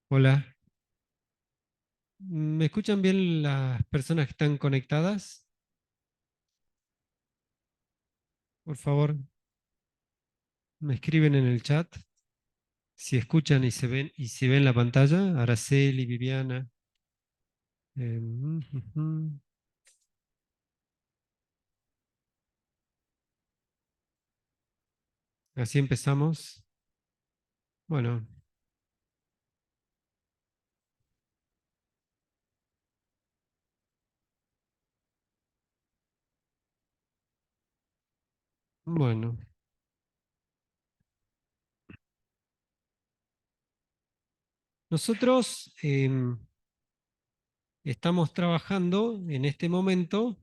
Hola, ¿me escuchan bien las personas que están conectadas? Por favor, me escriben en el chat si escuchan y se ven y si ven la pantalla. Araceli, Viviana. Ujú. Así empezamos. Bueno, bueno. Nosotros estamos trabajando en este momento.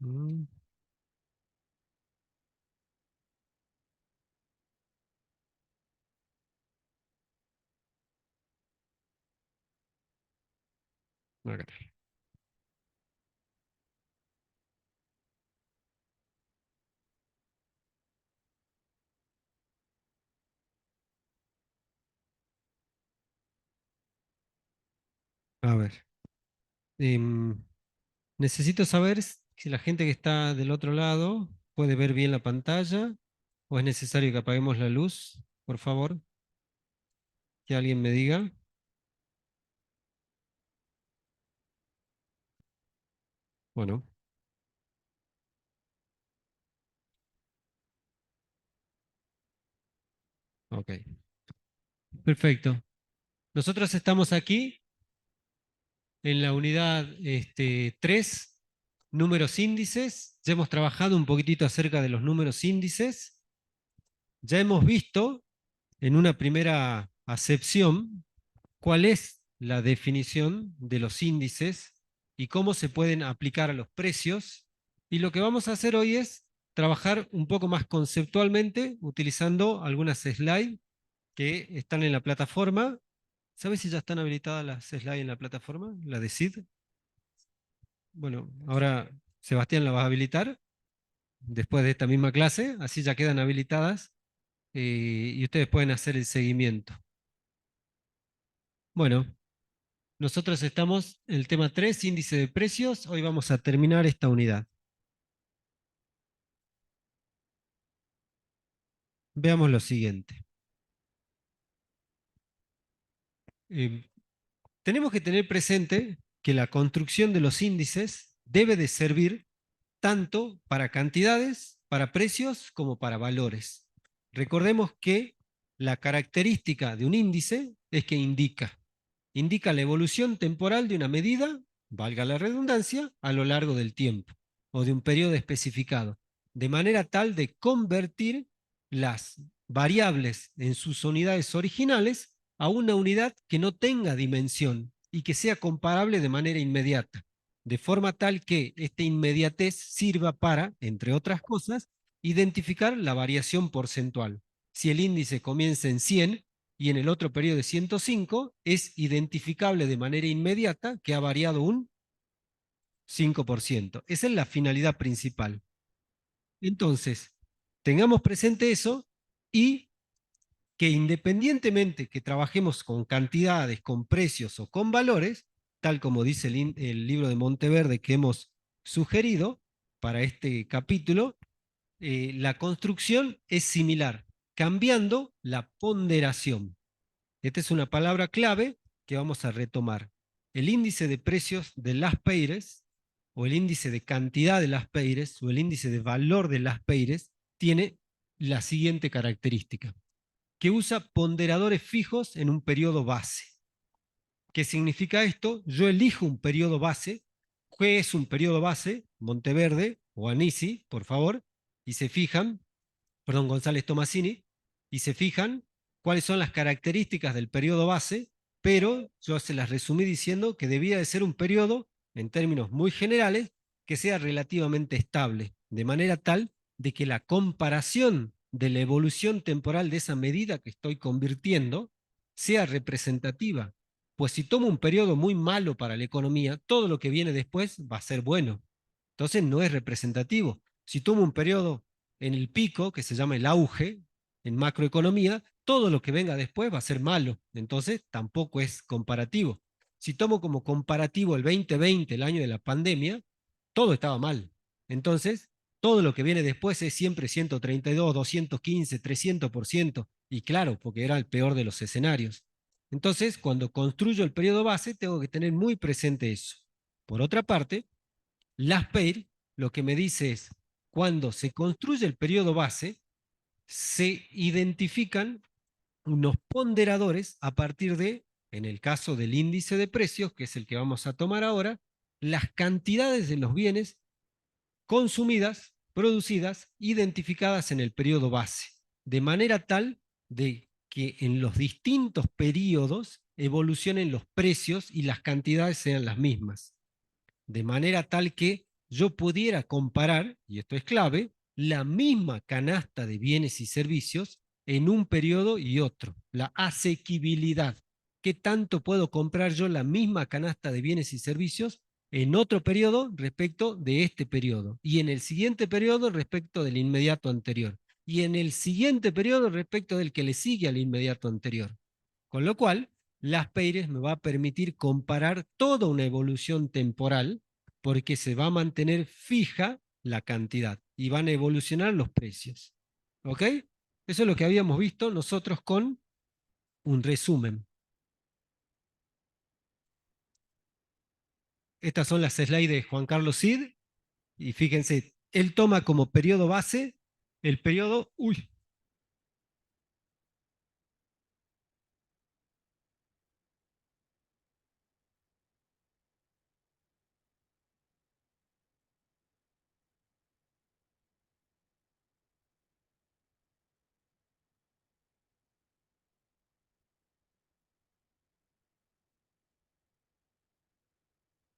mm, acá. A ver. em, Necesito saber si la gente que está del otro lado puede ver bien la pantalla o es necesario que apaguemos la luz, por favor, que alguien me diga. Bueno, ok. Perfecto. Nosotros estamos aquí en la unidad 3, números índices. Ya hemos trabajado un poquitito acerca de los números índices. Ya hemos visto en una primera acepción cuál es la definición de los índices y cómo se pueden aplicar a los precios. Y lo que vamos a hacer hoy es trabajar un poco más conceptualmente utilizando algunas slides que están en la plataforma. ¿Sabes si ya están habilitadas las slides en la plataforma? La de SID. Bueno, ahora Sebastián la va a habilitar después de esta misma clase, así ya quedan habilitadas y ustedes pueden hacer el seguimiento. Bueno, nosotros estamos en el tema 3, índice de precios. Hoy vamos a terminar esta unidad. Veamos lo siguiente. Eh, Tenemos que tener presente que la construcción de los índices debe de servir tanto para cantidades, para precios, como para valores. Recordemos que la característica de un índice es que indica la evolución temporal de una medida, valga la redundancia, a lo largo del tiempo o de un periodo especificado, de manera tal de convertir las variables en sus unidades originales a una unidad que no tenga dimensión y que sea comparable de manera inmediata, de forma tal que esta inmediatez sirva para, entre otras cosas, identificar la variación porcentual. Si el índice comienza en 100 y en el otro periodo de 105, es identificable de manera inmediata que ha variado un 5%. Esa es la finalidad principal. Entonces, tengamos presente eso y que independientemente que trabajemos con cantidades, con precios o con valores, tal como dice el libro de Monteverde que hemos sugerido para este capítulo, la construcción es similar, cambiando la ponderación. Esta es una palabra clave que vamos a retomar. El índice de precios de las Peires, o el índice de cantidad de las Peires, o el índice de valor de las Peires, tiene la siguiente característica, que usa ponderadores fijos en un periodo base. ¿Qué significa esto? Yo elijo un periodo base. ¿Qué es un periodo base? Monteverde o Anisi, por favor, y se fijan, perdón, González Tomasini, y se fijan cuáles son las características del periodo base, pero yo se las resumí diciendo que debía de ser un periodo, en términos muy generales, que sea relativamente estable, de manera tal de que la comparación de la evolución temporal de esa medida que estoy convirtiendo sea representativa. Pues si tomo un periodo muy malo para la economía, todo lo que viene después va a ser bueno. Entonces no es representativo. Si tomo un periodo en el pico, que se llama el auge en macroeconomía, todo lo que venga después va a ser malo. Entonces, tampoco es comparativo. Si tomo como comparativo el 2020, el año de la pandemia, todo estaba mal. Entonces, todo lo que viene después es siempre 132, 215, 300%. Y claro, porque era el peor de los escenarios. Entonces, cuando construyo el periodo base, tengo que tener muy presente eso. Por otra parte, LASPEIR lo que me dice es, cuando se construye el periodo base, se identifican unos ponderadores a partir de, en el caso del índice de precios, que es el que vamos a tomar ahora, las cantidades de los bienes consumidas, producidas, identificadas en el periodo base, de manera tal de que en los distintos periodos evolucionen los precios y las cantidades sean las mismas, de manera tal que yo pudiera comparar, y esto es clave, la misma canasta de bienes y servicios en un periodo y otro, la asequibilidad. ¿Qué tanto puedo comprar yo la misma canasta de bienes y servicios en otro periodo respecto de este periodo? Y en el siguiente periodo respecto del inmediato anterior. Y en el siguiente periodo respecto del que le sigue al inmediato anterior. Con lo cual, las Peires me va a permitir comparar toda una evolución temporal porque se va a mantener fija la cantidad y van a evolucionar los precios. ¿Ok? Eso es lo que habíamos visto nosotros con un resumen. Estas son las slides de Juan Carlos Cid y fíjense, él toma como periodo base el periodo, uy,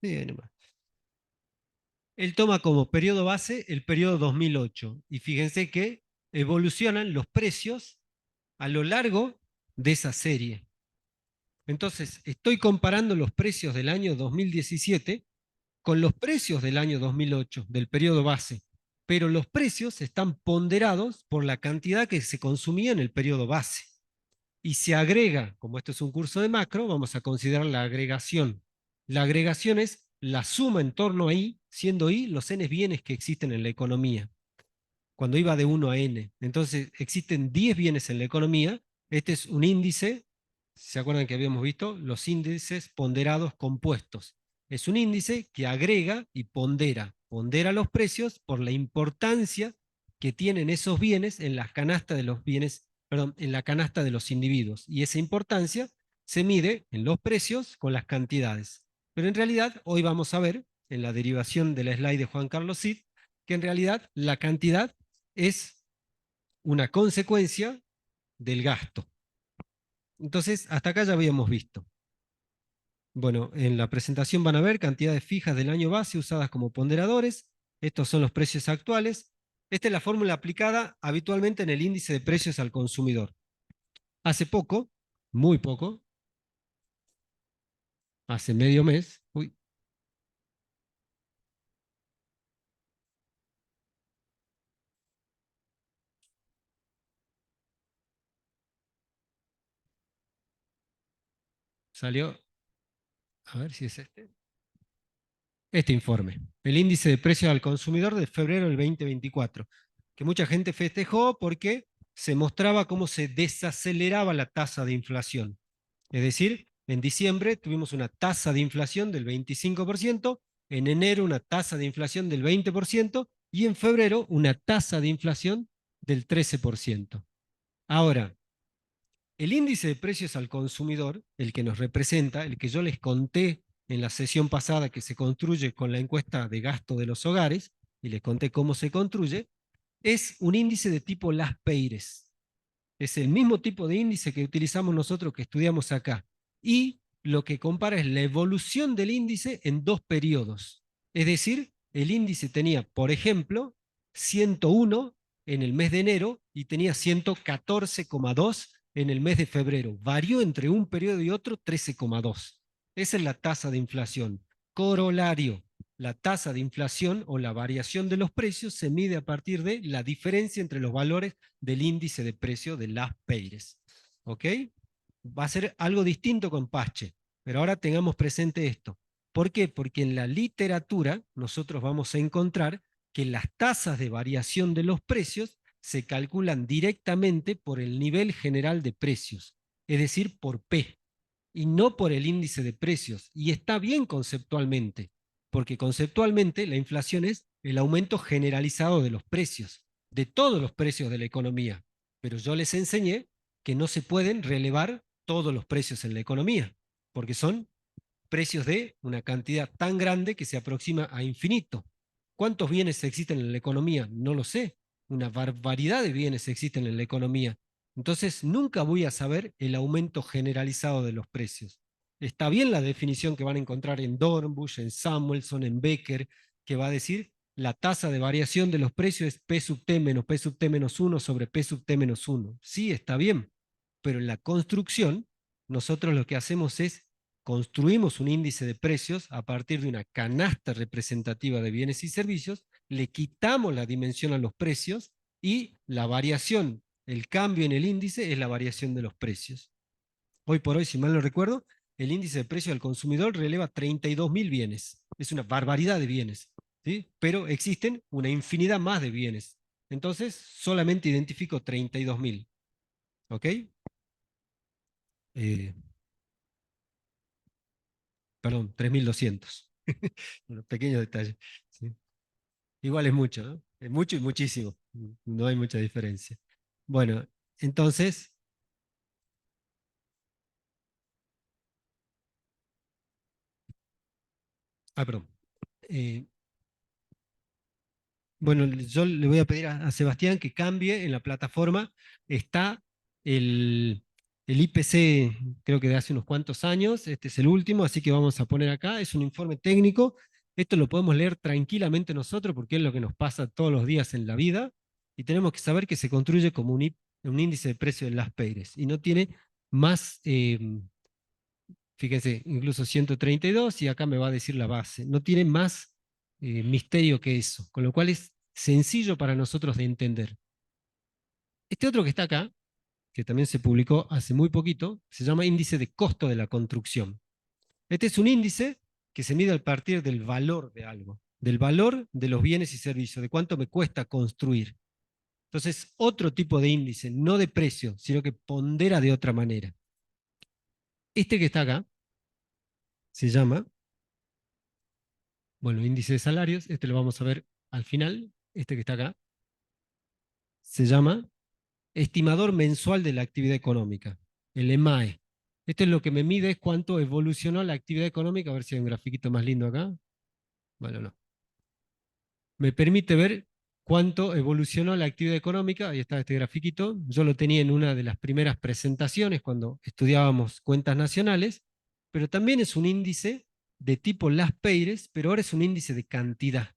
bien, él toma como periodo base el periodo 2008 y fíjense que evolucionan los precios a lo largo de esa serie. Entonces, estoy comparando los precios del año 2017 con los precios del año 2008, del periodo base, pero los precios están ponderados por la cantidad que se consumía en el periodo base. Y se agrega, como esto es un curso de macro, vamos a considerar la agregación. La agregación es la suma en torno a I, siendo I los n bienes que existen en la economía cuando iba de 1 a n. Entonces, existen 10 bienes en la economía. Este es un índice, ¿se acuerdan que habíamos visto? Los índices ponderados compuestos. Es un índice que agrega y pondera. Pondera los precios por la importancia que tienen esos bienes en la canasta de los bienes, perdón, en la canasta de los individuos. Y esa importancia se mide en los precios con las cantidades. Pero en realidad, hoy vamos a ver, en la derivación de la slide de Juan Carlos Cid, que en realidad la cantidad es una consecuencia del gasto. Entonces, hasta acá ya habíamos visto. Bueno, en la presentación van a ver cantidades fijas del año base usadas como ponderadores. Estos son los precios actuales. Esta es la fórmula aplicada habitualmente en el índice de precios al consumidor. Hace poco, muy poco, hace medio mes, uy, salió, a ver si es este informe, el índice de precios al consumidor de febrero del 2024, que mucha gente festejó porque se mostraba cómo se desaceleraba la tasa de inflación. Es decir, en diciembre tuvimos una tasa de inflación del 25%, en enero una tasa de inflación del 20% y en febrero una tasa de inflación del 13%. Ahora, el índice de precios al consumidor, el que nos representa, el que yo les conté en la sesión pasada que se construye con la encuesta de gasto de los hogares, y les conté cómo se construye, es un índice de tipo Las Peires. Es el mismo tipo de índice que utilizamos nosotros que estudiamos acá. Y lo que compara es la evolución del índice en dos periodos. Es decir, el índice tenía, por ejemplo, 101 en el mes de enero y tenía 114,2 en el mes de febrero. Varió entre un periodo y otro 13,2. Esa es la tasa de inflación. Corolario. la tasa de inflación o la variación de los precios se mide a partir de la diferencia entre los valores del índice de precio de las Peires. ¿Ok? Va a ser algo distinto con Pache, pero ahora tengamos presente esto. ¿Por qué? Porque en la literatura nosotros vamos a encontrar que las tasas de variación de los precios se calculan directamente por el nivel general de precios, es decir, por P, y no por el índice de precios. Y está bien conceptualmente, porque conceptualmente la inflación es el aumento generalizado de los precios, de todos los precios de la economía. Pero yo les enseñé que no se pueden relevar todos los precios en la economía, porque son precios de una cantidad tan grande que se aproxima a infinito. ¿Cuántos bienes existen en la economía? No lo sé. Una barbaridad de bienes existen en la economía. Entonces, nunca voy a saber el aumento generalizado de los precios. Está bien la definición que van a encontrar en Dornbusch, en Samuelson, en Becker, que va a decir la tasa de variación de los precios es P sub T menos P sub T menos 1 sobre P sub T menos 1. Sí, está bien, pero en la construcción nosotros lo que hacemos es construimos un índice de precios a partir de una canasta representativa de bienes y servicios, le quitamos la dimensión a los precios y la variación, el cambio en el índice es la variación de los precios. Hoy por hoy, si mal no recuerdo, el índice de precio al consumidor releva 32.000 bienes. Es una barbaridad de bienes, ¿sí? Pero existen una infinidad más de bienes. Entonces, solamente identifico 32.000. ¿Ok? Eh, Perdón, 3.200. Un pequeño detalle. ¿Sí? Igual es mucho, ¿no? Es mucho y muchísimo. No hay mucha diferencia. Bueno, entonces, perdón. Eh, bueno, yo le voy a pedir a Sebastián que cambie en la plataforma. Está el IPC, creo que de hace unos cuantos años. Este es el último, así que vamos a poner acá. Es un informe técnico. Esto lo podemos leer tranquilamente nosotros porque es lo que nos pasa todos los días en la vida. Y tenemos que saber que se construye como un índice de precio de las Peires y no tiene más. Fíjense, incluso 132 y acá me va a decir la base. No tiene más misterio que eso, con lo cual es sencillo para nosotros de entender. Este otro que está acá, que también se publicó hace muy poquito, se llama índice de costo de la construcción. Este es un índice que se mide a partir del valor de algo, del valor de los bienes y servicios, de cuánto me cuesta construir. Entonces, otro tipo de índice, no de precio, sino que pondera de otra manera. Este que está acá se llama, bueno, índice de salarios, este lo vamos a ver al final, este que está acá, se llama estimador mensual de la actividad económica, el EMAE. Esto es lo que me mide es cuánto evolucionó la actividad económica, a ver si hay un grafiquito más lindo acá. Bueno, no. Me permite ver cuánto evolucionó la actividad económica, ahí está este grafiquito, yo lo tenía en una de las primeras presentaciones cuando estudiábamos cuentas nacionales, pero también es un índice de tipo Las Peires, pero ahora es un índice de cantidad.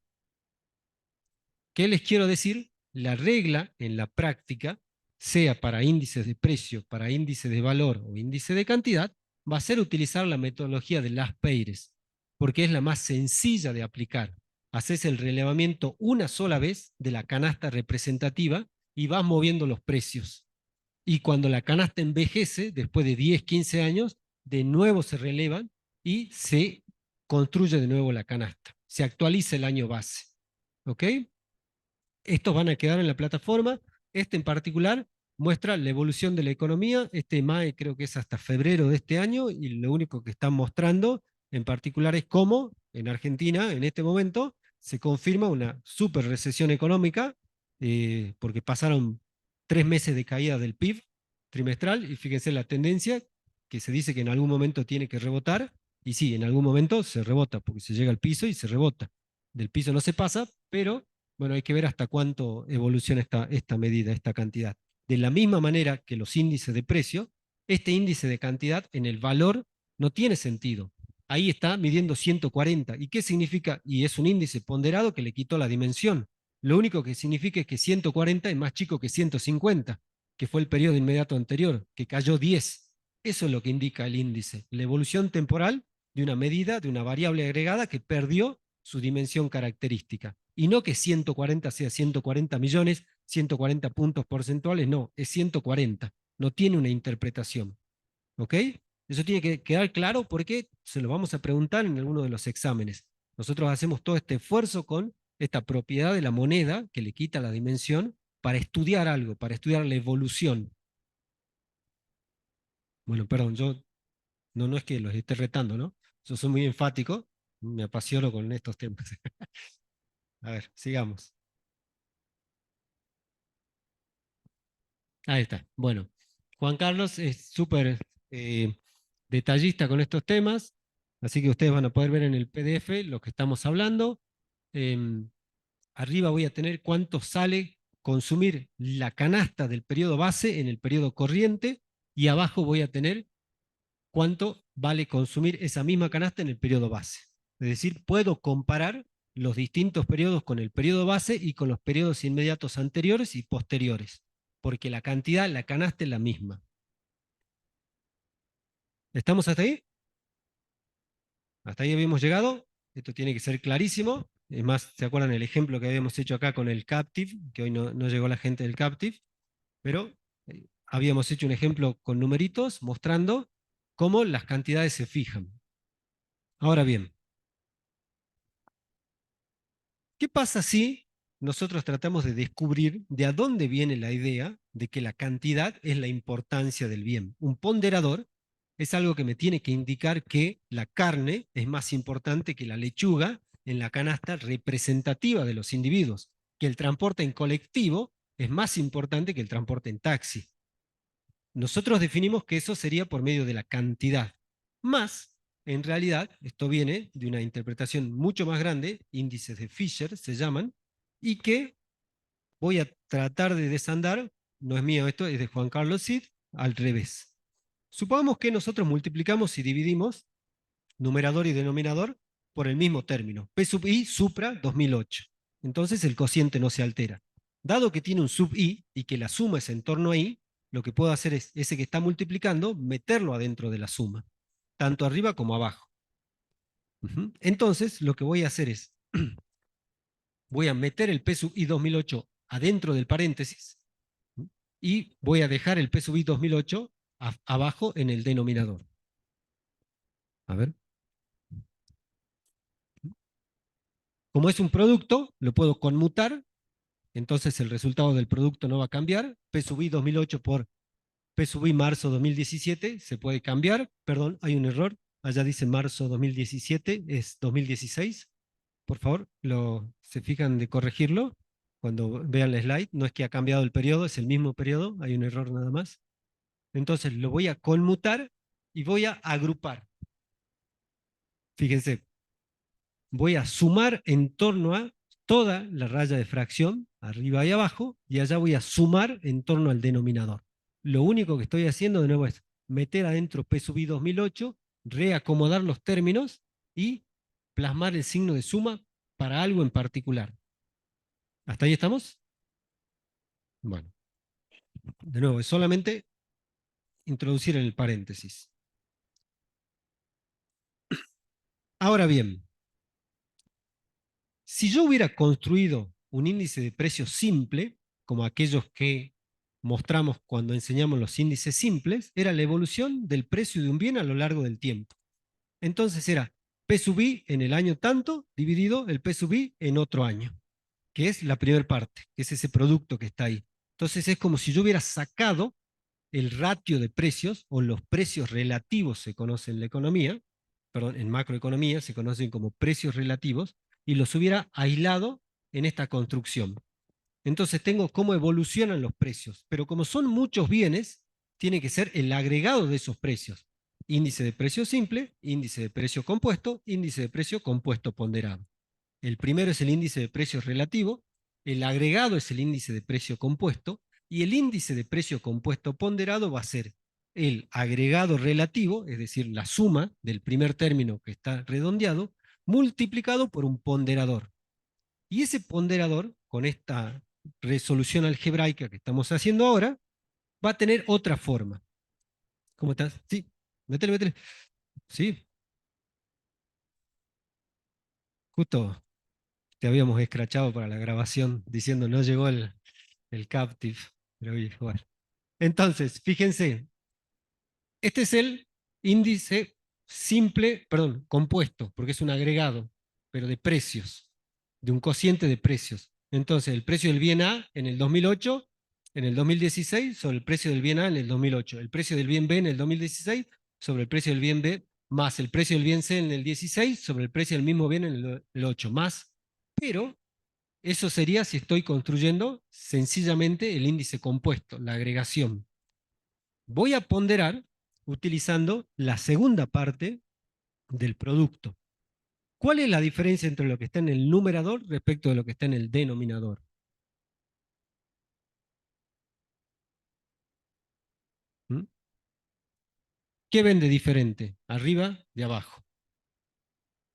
¿Qué les quiero decir? La regla en la práctica, sea para índices de precio, para índice de valor o índice de cantidad, va a ser utilizar la metodología de Las Peires, porque es la más sencilla de aplicar. Haces el relevamiento una sola vez de la canasta representativa y vas moviendo los precios. Y cuando la canasta envejece, después de 10, 15 años, de nuevo se relevan y se construye de nuevo la canasta. Se actualiza el año base. ¿Ok? Estos van a quedar en la plataforma. Este en particular muestra la evolución de la economía. Este MAE creo que es hasta febrero de este año y lo único que están mostrando en particular es cómo en Argentina en este momento se confirma una super recesión económica porque pasaron 3 meses de caída del PIB trimestral y fíjense la tendencia que se dice que en algún momento tiene que rebotar y sí, en algún momento se rebota porque se llega al piso y se rebota. Del piso no se pasa, pero bueno, hay que ver hasta cuánto evoluciona esta medida, esta cantidad. De la misma manera que los índices de precio, este índice de cantidad en el valor no tiene sentido. Ahí está midiendo 140. ¿Y qué significa? Y es un índice ponderado que le quitó la dimensión. Lo único que significa es que 140 es más chico que 150, que fue el periodo inmediato anterior, que cayó 10. Eso es lo que indica el índice, la evolución temporal de una medida, de una variable agregada que perdió su dimensión característica. Y no que 140 sea 140 millones, 140 puntos porcentuales, no, es 140. No tiene una interpretación. ¿Ok? Eso tiene que quedar claro porque se lo vamos a preguntar en alguno de los exámenes. Nosotros hacemos todo este esfuerzo con esta propiedad de la moneda que le quita la dimensión para estudiar algo, para estudiar la evolución. Bueno, perdón, yo no es que los esté retando, ¿no? Yo soy muy enfático, me apasiono con estos temas. A ver, sigamos. Ahí está. Bueno, Juan Carlos es súper eh, detallista con estos temas, así que ustedes van a poder ver en el PDF lo que estamos hablando. Em, Arriba voy a tener cuánto sale consumir la canasta del periodo base en el periodo corriente y abajo voy a tener cuánto vale consumir esa misma canasta en el periodo base. Es decir, puedo comparar los distintos periodos con el periodo base y con los periodos inmediatos anteriores y posteriores, porque la cantidad, la canasta es la misma. ¿Estamos hasta ahí? Hasta ahí habíamos llegado. Esto tiene que ser clarísimo. Es más, ¿se acuerdan el ejemplo que habíamos hecho acá con el Captive? Que hoy no llegó la gente del Captive, pero habíamos hecho un ejemplo con numeritos mostrando cómo las cantidades se fijan. Ahora bien, ¿qué pasa si nosotros tratamos de descubrir de a dónde viene la idea de que la cantidad es la importancia del bien? Un ponderador es algo que me tiene que indicar que la carne es más importante que la lechuga en la canasta representativa de los individuos, que el transporte en colectivo es más importante que el transporte en taxi. Nosotros definimos que eso sería por medio de la cantidad. Más, en realidad, esto viene de una interpretación mucho más grande, índices de Fisher se llaman, y que voy a tratar de desandar, no es mío esto, es de Juan Carlos Cid, al revés. Supongamos que nosotros multiplicamos y dividimos numerador y denominador por el mismo término, P sub i supra 2008. Entonces el cociente no se altera. Dado que tiene un sub i y que la suma es en torno a i, lo que puedo hacer es ese que está multiplicando, meterlo adentro de la suma, tanto arriba como abajo. Entonces lo que voy a hacer es, voy a meter el P sub i 2008 adentro del paréntesis y voy a dejar el P sub i 2008 abajo en el denominador. A ver. Como es un producto, lo puedo conmutar, entonces el resultado del producto no va a cambiar. P sub i 2008 por P sub i marzo 2017 se puede cambiar. Perdón, hay un error. Allá dice marzo 2017, es 2016. Por favor, se fijan de corregirlo cuando vean la slide. No es que ha cambiado el periodo, es el mismo periodo, hay un error nada más. Entonces lo voy a conmutar y voy a agrupar. Fíjense, voy a sumar en torno a toda la raya de fracción, arriba y abajo, y allá voy a sumar en torno al denominador. Lo único que estoy haciendo de nuevo es meter adentro P sub i 2008, reacomodar los términos y plasmar el signo de suma para algo en particular. ¿Hasta ahí estamos? Bueno, de nuevo, es solamente introducir en el paréntesis. Ahora bien, si yo hubiera construido un índice de precios simple, como aquellos que mostramos cuando enseñamos los índices simples, era la evolución del precio de un bien a lo largo del tiempo. Entonces era P sub i en el año tanto dividido el P sub i en otro año, que es la primera parte, que es ese producto que está ahí. Entonces es como si yo hubiera sacado el ratio de precios o los precios relativos se conoce en la economía, perdón, en macroeconomía se conocen como precios relativos, y los hubiera aislado en esta construcción. Entonces tengo cómo evolucionan los precios, pero como son muchos bienes, tiene que ser el agregado de esos precios. Índice de precio simple, índice de precio compuesto, índice de precio compuesto ponderado. El primero es el índice de precios relativo, el agregado es el índice de precio compuesto y el índice de precio compuesto ponderado va a ser el agregado relativo, es decir, la suma del primer término que está redondeado, multiplicado por un ponderador. Y ese ponderador, con esta resolución algebraica que estamos haciendo ahora, va a tener otra forma. ¿Cómo estás? Sí, métele. Sí, Justo te habíamos escrachado para la grabación diciendo no llegó el Captive, pero igual. Entonces, fíjense, este es el índice simple, perdón, compuesto, porque es un agregado, pero de precios, de un cociente de precios. Entonces, el precio del bien A en el 2008, en el 2016, sobre el precio del bien A en el 2008. El precio del bien B en el 2016, sobre el precio del bien B, más el precio del bien C en el 16, sobre el precio del mismo bien en el 8, más. Pero eso sería si estoy construyendo sencillamente el índice compuesto, la agregación. Voy a ponderar utilizando la segunda parte del producto. ¿Cuál es la diferencia entre lo que está en el numerador respecto de lo que está en el denominador? ¿Mm? ¿Qué vende diferente? Arriba y abajo.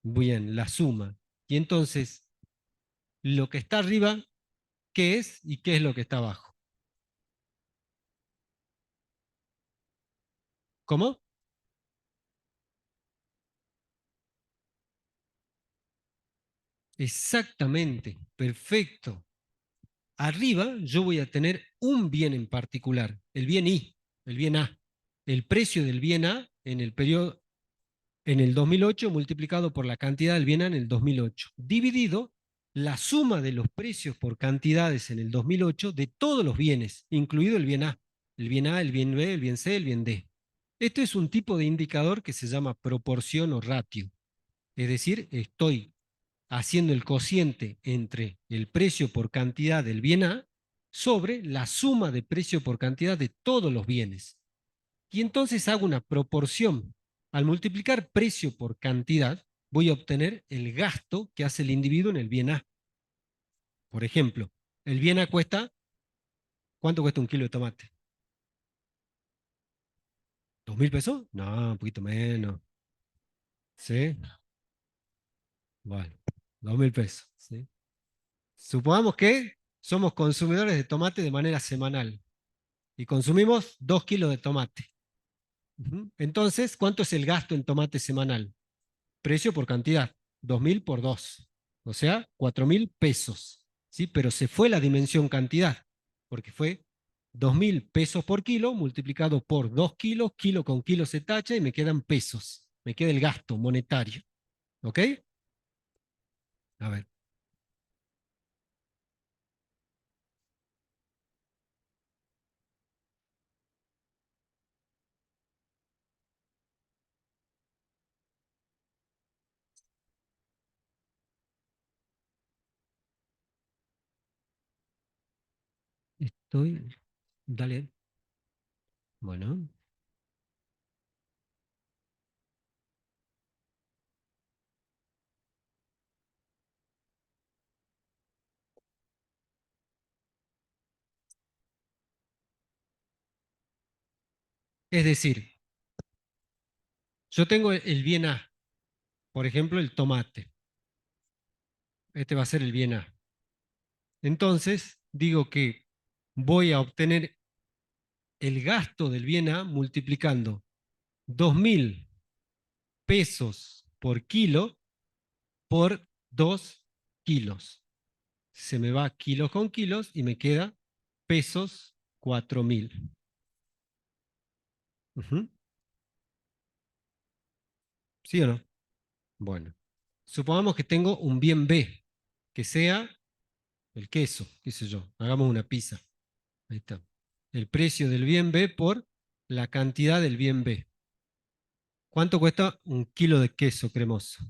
Bien, la suma. Y entonces, lo que está arriba, ¿qué es y qué es lo que está abajo? ¿Cómo? Exactamente, perfecto. Arriba yo voy a tener un bien en particular, el bien I, el bien A. El precio del bien A en el periodo en el 2008 multiplicado por la cantidad del bien A en el 2008, dividido la suma de los precios por cantidades en el 2008 de todos los bienes, incluido el bien A, el bien A, el bien B, el bien C, el bien D. Esto es un tipo de indicador que se llama proporción o ratio. Es decir, estoy haciendo el cociente entre el precio por cantidad del bien A sobre la suma de precio por cantidad de todos los bienes. Y entonces hago una proporción. Al multiplicar precio por cantidad, voy a obtener el gasto que hace el individuo en el bien A. Por ejemplo, el bien A cuesta, ¿cuánto cuesta un kilo de tomate? ¿2.000 pesos? No, un poquito menos. ¿Sí? Bueno, 2.000 pesos. ¿Sí? Supongamos que somos consumidores de tomate de manera semanal y consumimos 2 kilos de tomate. Entonces, ¿cuánto es el gasto en tomate semanal? Precio por cantidad, 2.000 por 2, o sea, 4.000 pesos. ¿Sí? Pero se fue la dimensión cantidad, porque fue 2.000 pesos por kilo multiplicado por 2 kilos, kilo con kilo se tacha y me quedan pesos. Me queda el gasto monetario. ¿Ok? A ver, estoy. Dale. Bueno, es decir, yo tengo el bien A, por ejemplo, el tomate. Este va a ser el bien A. Entonces, digo que voy a obtener el gasto del bien A multiplicando 2.000 pesos por kilo por 2 kilos. Se me va kilos con kilos y me queda pesos 4.000. ¿Sí o no? Bueno, supongamos que tengo un bien B, que sea el queso, qué sé yo, hagamos una pizza. Ahí está. El precio del bien B por la cantidad del bien B. ¿Cuánto cuesta un kilo de queso cremoso?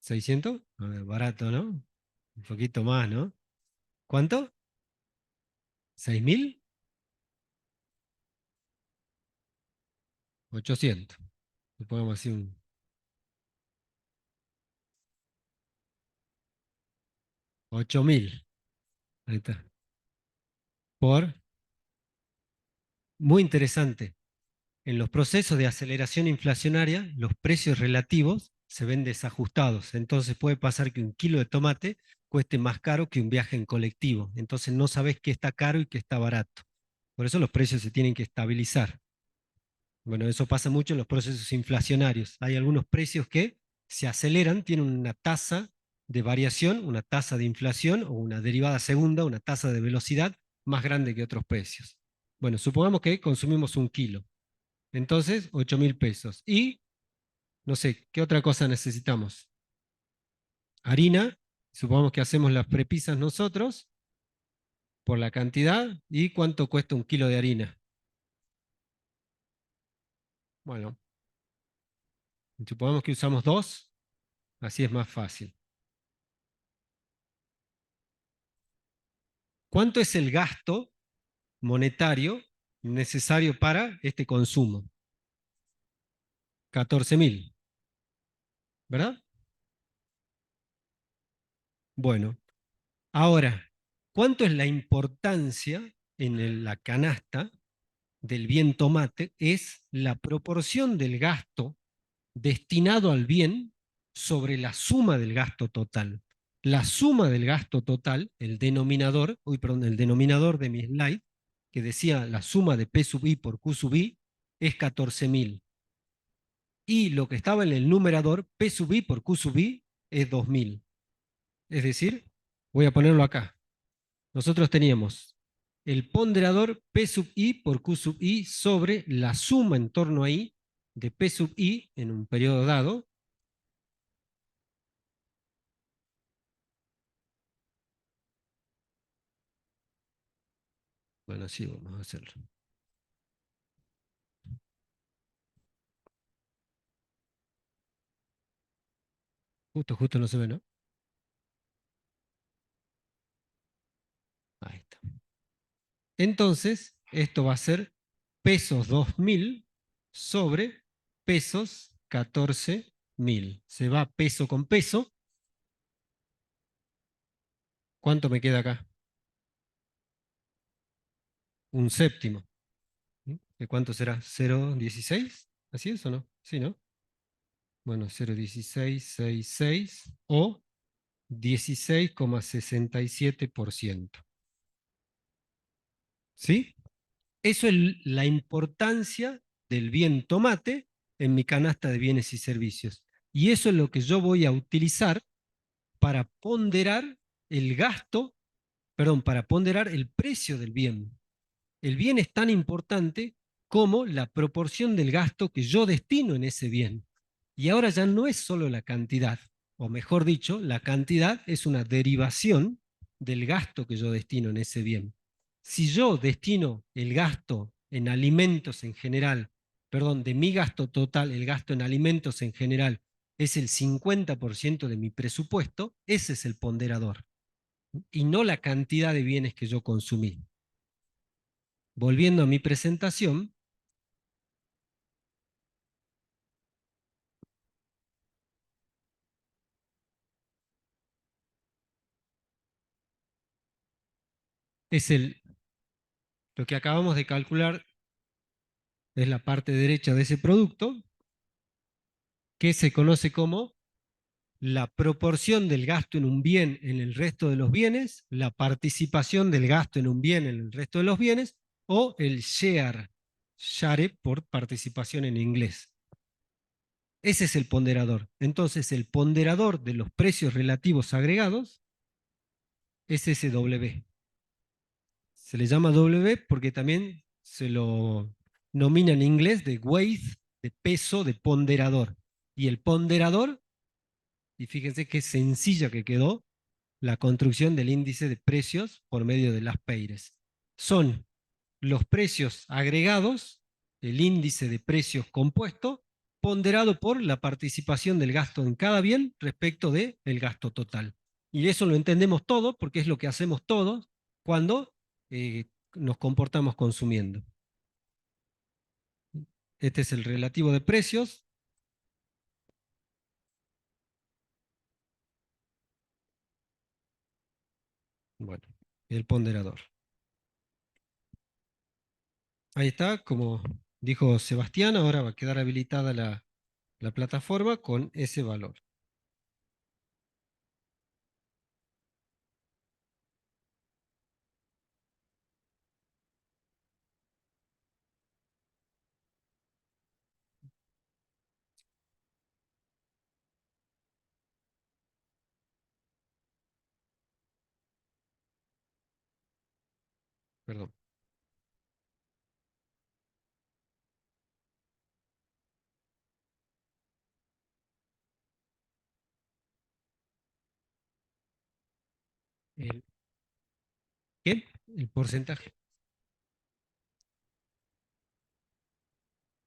¿600? A ver, barato, ¿no? Un poquito más, ¿no? ¿Cuánto? ¿6.000? 800. Supongamos así un 8.000. Ahí está. Por, muy interesante. En los procesos de aceleración inflacionaria, los precios relativos se ven desajustados. Entonces puede pasar que un kilo de tomate cueste más caro que un viaje en colectivo. Entonces no sabes qué está caro y qué está barato. Por eso los precios se tienen que estabilizar. Bueno, eso pasa mucho en los procesos inflacionarios. Hay algunos precios que se aceleran, tienen una tasa de variación, una tasa de inflación o una derivada segunda, una tasa de velocidad más grande que otros precios. Bueno, supongamos que consumimos 1 kilo. Entonces, 8.000 pesos. Y, no sé, ¿qué otra cosa necesitamos? Harina, supongamos que hacemos las prepisas nosotros por la cantidad. ¿Y cuánto cuesta 1 kilo de harina? Bueno, supongamos que usamos 2, así es más fácil. ¿Cuánto es el gasto monetario necesario para este consumo? 14.000, ¿verdad? Bueno, ahora, ¿cuánto es la importancia en la canasta del bien tomate? Es la proporción del gasto destinado al bien sobre la suma del gasto total. La suma del gasto total, el denominador, perdón, el denominador de mi slide, que decía la suma de P sub I por Q sub I, es 14.000. Y lo que estaba en el numerador, P sub I por Q sub I, es 2.000. Es decir, voy a ponerlo acá. Nosotros teníamos el ponderador P sub I por Q sub I sobre la suma en torno a I de P sub I en un periodo dado. Bueno, sí, vamos a hacerlo. Justo no se ve, ¿no? Ahí está. Entonces, esto va a ser pesos 2.000 sobre pesos 14.000. Se va peso con peso. ¿Cuánto me queda acá? Un séptimo. ¿De cuánto será? ¿0,16? ¿Así es o no? Sí, ¿no? Bueno, 0,1666 o 16,67%. ¿Sí? Eso es la importancia del bien tomate en mi canasta de bienes y servicios. Y eso es lo que yo voy a utilizar para ponderar el gasto, perdón, para ponderar el precio del bien. El bien es tan importante como la proporción del gasto que yo destino en ese bien. Y ahora ya no es solo la cantidad, o mejor dicho, la cantidad es una derivación del gasto que yo destino en ese bien. Si yo destino el gasto en alimentos en general, perdón, de mi gasto total, el gasto en alimentos en general es el 50% de mi presupuesto, ese es el ponderador, y no la cantidad de bienes que yo consumí. Volviendo a mi presentación, es lo que acabamos de calcular, es la parte derecha de ese producto, que se conoce como la proporción del gasto en un bien en el resto de los bienes, la participación del gasto en un bien en el resto de los bienes, o el share por participación en inglés. Ese es el ponderador. Entonces, el ponderador de los precios relativos agregados es ese W. Se le llama W porque también se lo nomina en inglés de weight, de peso, de ponderador. Y el ponderador, y fíjense qué sencilla que quedó la construcción del índice de precios por medio de las PEIRES. Son los precios agregados, el índice de precios compuesto, ponderado por la participación del gasto en cada bien respecto del gasto total. Y eso lo entendemos todo porque es lo que hacemos todos cuando nos comportamos consumiendo. Este es el relativo de precios. Bueno, el ponderador. Ahí está, como dijo Sebastián, ahora va a quedar habilitada la plataforma con ese valor. Perdón. El, ¿Qué? El porcentaje.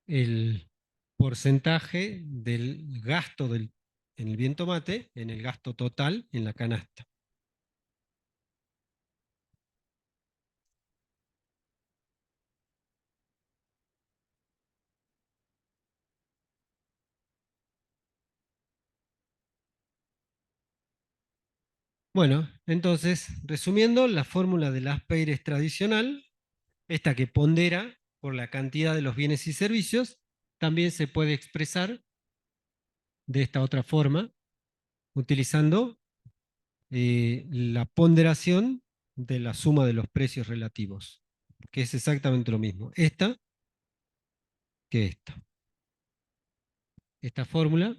El porcentaje del gasto en el bien tomate en el gasto total en la canasta. Bueno, entonces, resumiendo, la fórmula de Laspeyres es tradicional, esta que pondera por la cantidad de los bienes y servicios, también se puede expresar de esta otra forma, utilizando la ponderación de la suma de los precios relativos, que es exactamente lo mismo, esta que esta. Esta fórmula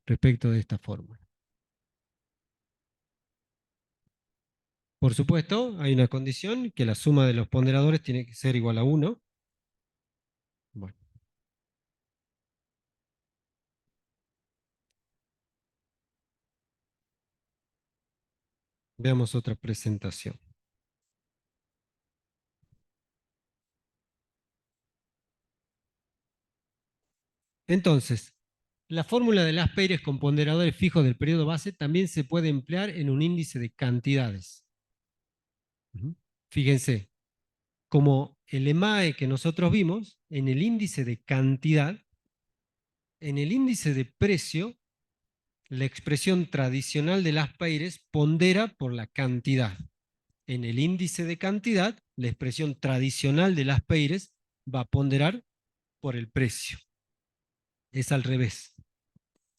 respecto de esta fórmula. Por supuesto, hay una condición, que la suma de los ponderadores tiene que ser igual a 1. Bueno, veamos otra presentación. Entonces, la fórmula de Laspeyres con ponderadores fijos del periodo base también se puede emplear en un índice de cantidades. Fíjense, como el EMAE que nosotros vimos, en el índice de cantidad, en el índice de precio, la expresión tradicional de Laspeyres pondera por la cantidad. En el índice de cantidad, la expresión tradicional de Laspeyres va a ponderar por el precio. Es al revés.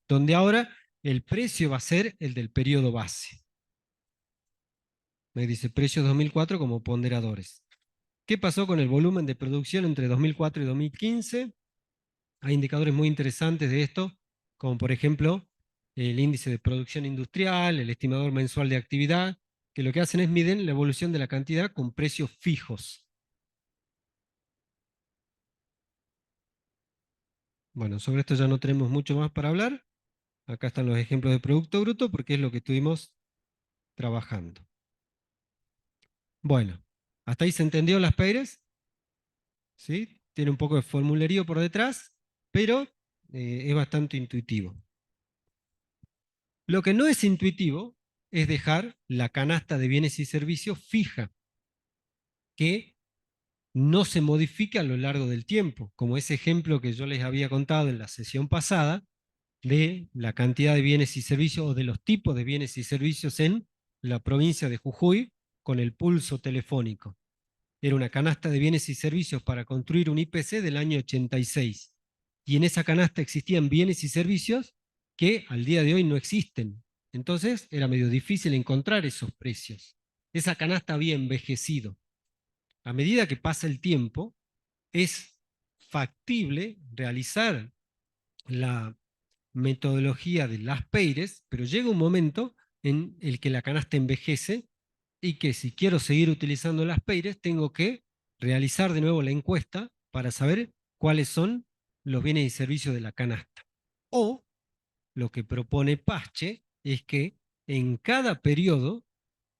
Donde ahora el precio va a ser el del periodo base. Me dice precios 2004 como ponderadores. ¿Qué pasó con el volumen de producción entre 2004 y 2015? Hay indicadores muy interesantes de esto, como por ejemplo el índice de producción industrial, el estimador mensual de actividad, que lo que hacen es miden la evolución de la cantidad con precios fijos. Bueno, sobre esto ya no tenemos mucho más para hablar. Acá están los ejemplos de Producto Bruto porque es lo que estuvimos trabajando. Bueno, ¿hasta ahí se entendió las Peires? ¿Sí? Tiene un poco de formulerío por detrás, pero es bastante intuitivo. Lo que no es intuitivo es dejar la canasta de bienes y servicios fija, que no se modifica a lo largo del tiempo, como ese ejemplo que yo les había contado en la sesión pasada, de la cantidad de bienes y servicios o de los tipos de bienes y servicios en la provincia de Jujuy con el pulso telefónico. Era una canasta de bienes y servicios para construir un IPC del año 86. Y en esa canasta existían bienes y servicios que al día de hoy no existen. Entonces era medio difícil encontrar esos precios. Esa canasta había envejecido. A medida que pasa el tiempo, es factible realizar la metodología de las Peires, pero llega un momento en el que la canasta envejece y que si quiero seguir utilizando las Peires, tengo que realizar de nuevo la encuesta para saber cuáles son los bienes y servicios de la canasta. O lo que propone Pache es que en cada periodo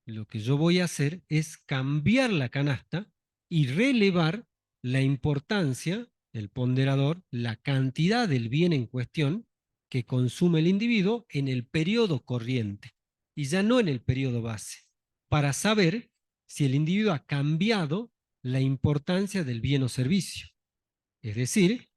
lo que yo voy a hacer es cambiar la canasta y relevar la importancia, el ponderador, la cantidad del bien en cuestión que consume el individuo en el periodo corriente y ya no en el periodo base, para saber si el individuo ha cambiado la importancia del bien o servicio. Es decir,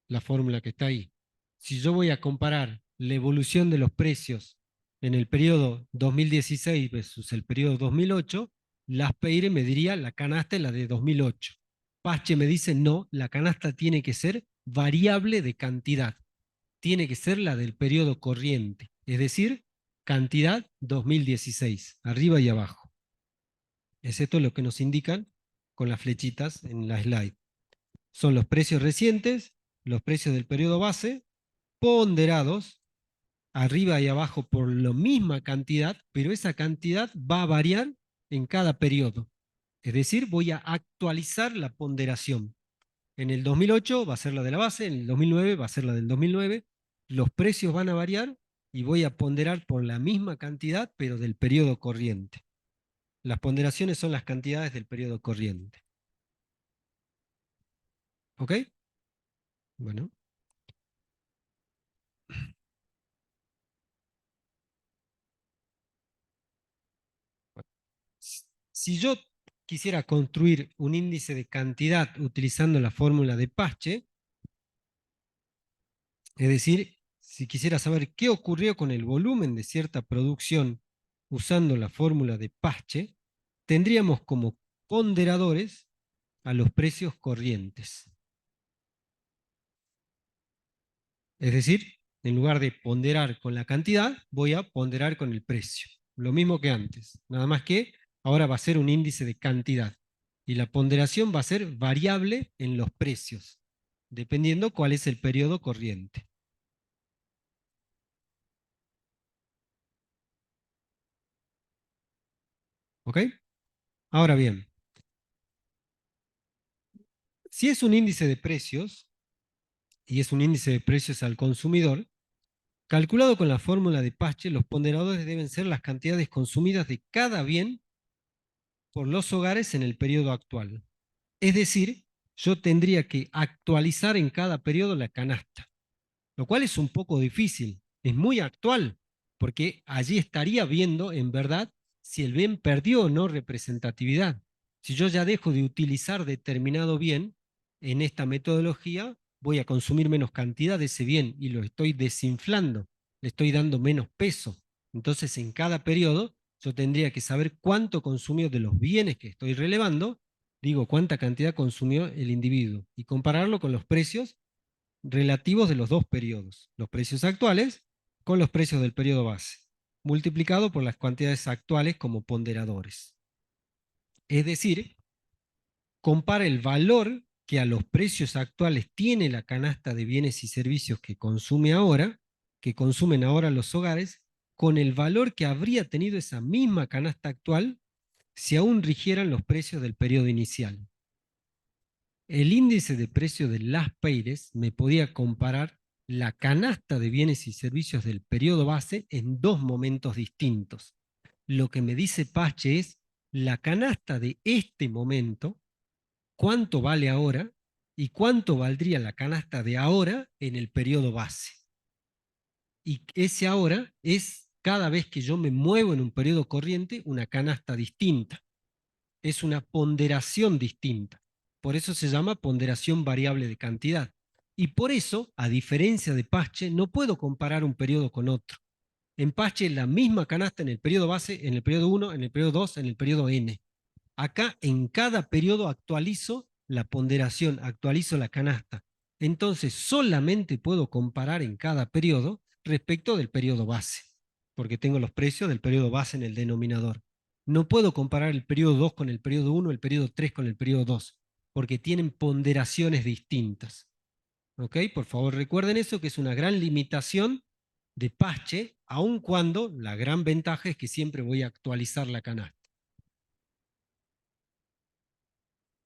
la fórmula que está ahí. Si yo voy a comparar la evolución de los precios en el periodo 2016 versus el periodo 2008, Laspeire me diría la canasta es la de 2008. Pache me dice no, la canasta tiene que ser variable de cantidad. Tiene que ser la del periodo corriente, es decir, cantidad 2016, arriba y abajo. Es esto lo que nos indican con las flechitas en la slide. Son los precios recientes, los precios del periodo base, ponderados arriba y abajo por la misma cantidad, pero esa cantidad va a variar en cada periodo. Es decir, voy a actualizar la ponderación. En el 2008 va a ser la de la base, en el 2009 va a ser la del 2009. Los precios van a variar y voy a ponderar por la misma cantidad, pero del periodo corriente. Las ponderaciones son las cantidades del periodo corriente. ¿Ok? Bueno. Si yo quisiera construir un índice de cantidad utilizando la fórmula de Pache, es decir, si quisiera saber qué ocurrió con el volumen de cierta producción usando la fórmula de Pache, tendríamos como ponderadores a los precios corrientes. Es decir, en lugar de ponderar con la cantidad, voy a ponderar con el precio. Lo mismo que antes, nada más que ahora va a ser un índice de cantidad. Y la ponderación va a ser variable en los precios, dependiendo cuál es el periodo corriente. ¿Ok? Ahora bien, si es un índice de precios, y es un índice de precios al consumidor, calculado con la fórmula de Pache, los ponderadores deben ser las cantidades consumidas de cada bien por los hogares en el periodo actual. Es decir, yo tendría que actualizar en cada periodo la canasta, lo cual es un poco difícil, es muy actual, porque allí estaría viendo en verdad si el bien perdió o no representatividad. Si yo ya dejo de utilizar determinado bien en esta metodología, voy a consumir menos cantidad de ese bien y lo estoy desinflando, le estoy dando menos peso. Entonces, en cada periodo, yo tendría que saber cuánto consumió de los bienes que estoy relevando, digo cuánta cantidad consumió el individuo y compararlo con los precios relativos de los dos periodos, los precios actuales con los precios del periodo base, multiplicado por las cantidades actuales como ponderadores. Es decir, compara el valor que a los precios actuales tiene la canasta de bienes y servicios que consumen ahora los hogares, con el valor que habría tenido esa misma canasta actual si aún rigieran los precios del periodo inicial. El índice de precio de las Peires me podía comparar la canasta de bienes y servicios del periodo base en dos momentos distintos. Lo que me dice Pache es la canasta de este momento, cuánto vale ahora y cuánto valdría la canasta de ahora en el periodo base. Y ese ahora es cada vez que yo me muevo en un periodo corriente una canasta distinta. Es una ponderación distinta. Por eso se llama ponderación variable de cantidad. Y por eso, a diferencia de Pache, no puedo comparar un periodo con otro. En Pache, la misma canasta en el periodo base, en el periodo 1, en el periodo 2, en el periodo n. Acá, en cada periodo actualizo la ponderación, actualizo la canasta. Entonces, solamente puedo comparar en cada periodo respecto del periodo base, porque tengo los precios del periodo base en el denominador. No puedo comparar el periodo 2 con el periodo 1, el periodo 3 con el periodo 2, porque tienen ponderaciones distintas. ¿Ok? Por favor, recuerden eso, que es una gran limitación de Pache, aun cuando la gran ventaja es que siempre voy a actualizar la canasta.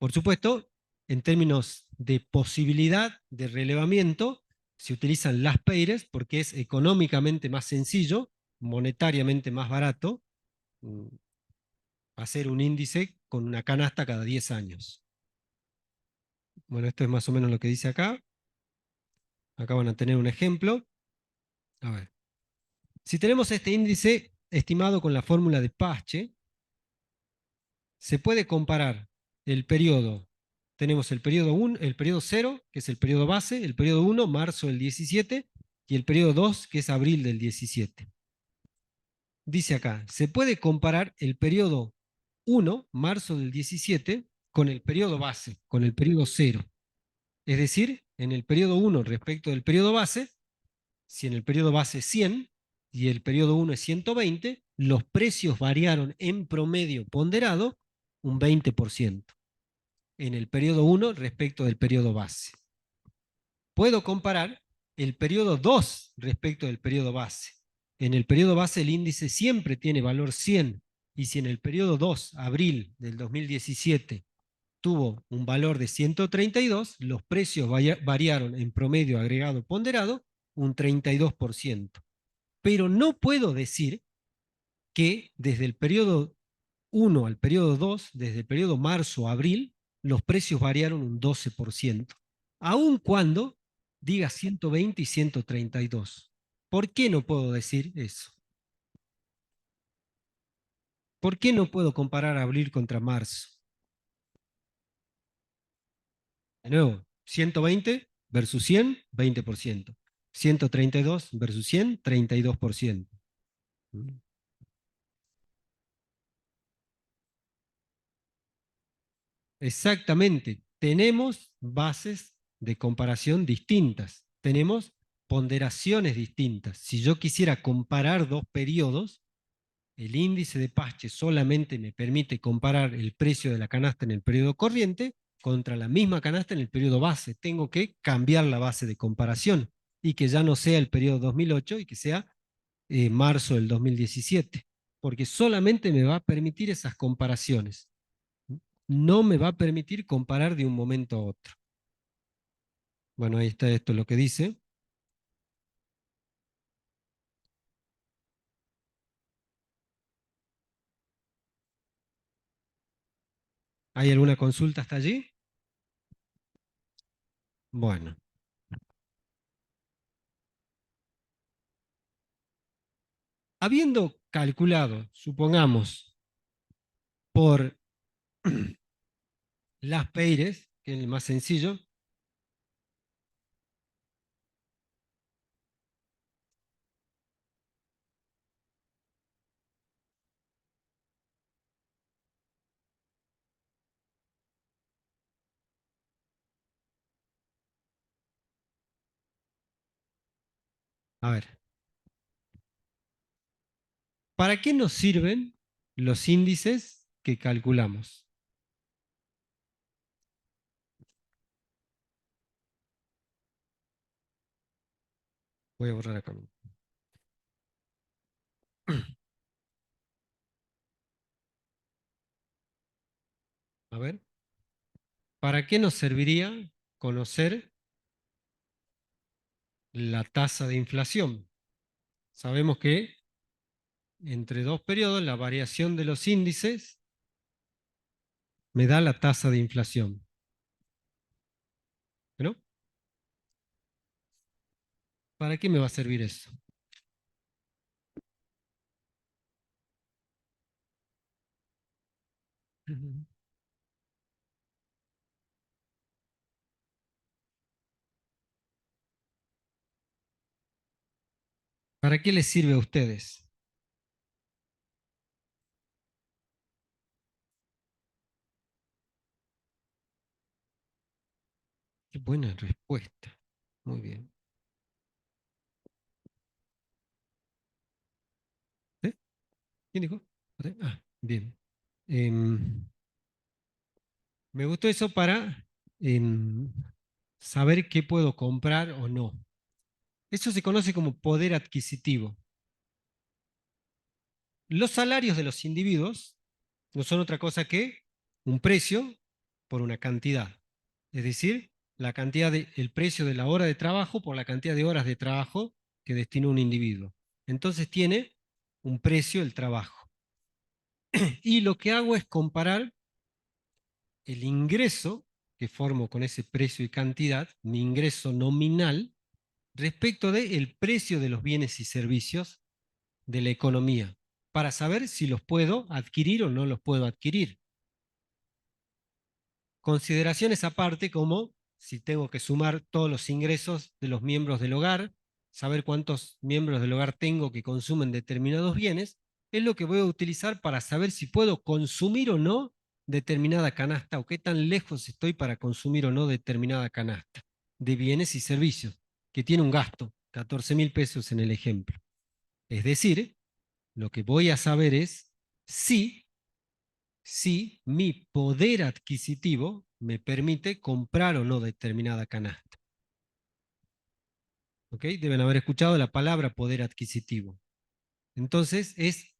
Por supuesto, en términos de posibilidad de relevamiento, se utilizan las Peires porque es económicamente más sencillo, monetariamente más barato, hacer un índice con una canasta cada 10 años. Bueno, esto es más o menos lo que dice acá. Acá van a tener un ejemplo. A ver. Si tenemos este índice estimado con la fórmula de Pache, se puede comparar el periodo. Tenemos el periodo 1, el periodo 0, que es el periodo base, el periodo 1, marzo del 17, y el periodo 2, que es abril del 17. Dice acá, se puede comparar el periodo 1, marzo del 17, con el periodo base, con el periodo 0. Es decir, en el periodo 1 respecto del periodo base, si en el periodo base es 100 y el periodo 1 es 120, los precios variaron en promedio ponderado un 20% en el periodo 1 respecto del periodo base. Puedo comparar el periodo 2 respecto del periodo base. En el periodo base el índice siempre tiene valor 100 Y si en el periodo 2, abril del 2017, tuvo un valor de 132, los precios variaron en promedio agregado ponderado un 32%. Pero no puedo decir que desde el periodo 1 al periodo 2, desde el periodo marzo a abril, los precios variaron un 12%, aun cuando diga 120 y 132. ¿Por qué no puedo decir eso? ¿Por qué no puedo comparar abril contra marzo? De nuevo, 120 versus 100, 20%. 132 versus 100, 32%. Exactamente. Tenemos bases de comparación distintas. Tenemos ponderaciones distintas. Si yo quisiera comparar dos periodos, el índice de Pache solamente me permite comparar el precio de la canasta en el periodo corriente contra la misma canasta en el periodo base. Tengo que cambiar la base de comparación y que ya no sea el periodo 2008 y que sea marzo del 2017, porque solamente me va a permitir esas comparaciones. No me va a permitir comparar de un momento a otro. Bueno, ahí está esto lo que dice. ¿Hay alguna consulta hasta allí? Bueno, habiendo calculado, supongamos, por las Peires, que es el más sencillo, a ver, ¿para qué nos sirven los índices que calculamos? Voy a borrar acá. A ver, ¿para qué nos serviría conocer la tasa de inflación? Sabemos que entre dos periodos la variación de los índices me da la tasa de inflación. ¿No? ¿Para qué me va a servir eso? ¿Para qué les sirve a ustedes? Qué buena respuesta. Muy bien. ¿Eh? ¿Quién dijo? Ah, bien. Em, Me gustó eso para saber qué puedo comprar o no. Eso se conoce como poder adquisitivo. Los salarios de los individuos no son otra cosa que un precio por una cantidad. Es decir, el precio de la hora de trabajo por la cantidad de horas de trabajo que destina un individuo. Entonces tiene un precio el trabajo. Y lo que hago es comparar el ingreso que formo con ese precio y cantidad, mi ingreso nominal, respecto del precio de los bienes y servicios de la economía, para saber si los puedo adquirir o no los puedo adquirir. Consideraciones aparte como si tengo que sumar todos los ingresos de los miembros del hogar, saber cuántos miembros del hogar tengo que consumen determinados bienes, es lo que voy a utilizar para saber si puedo consumir o no determinada canasta o qué tan lejos estoy para consumir o no determinada canasta de bienes y servicios, que tiene un gasto, 14.000 pesos en el ejemplo. Es decir, lo que voy a saber es si mi poder adquisitivo me permite comprar o no determinada canasta. ¿Ok? Deben haber escuchado la palabra poder adquisitivo. Entonces, es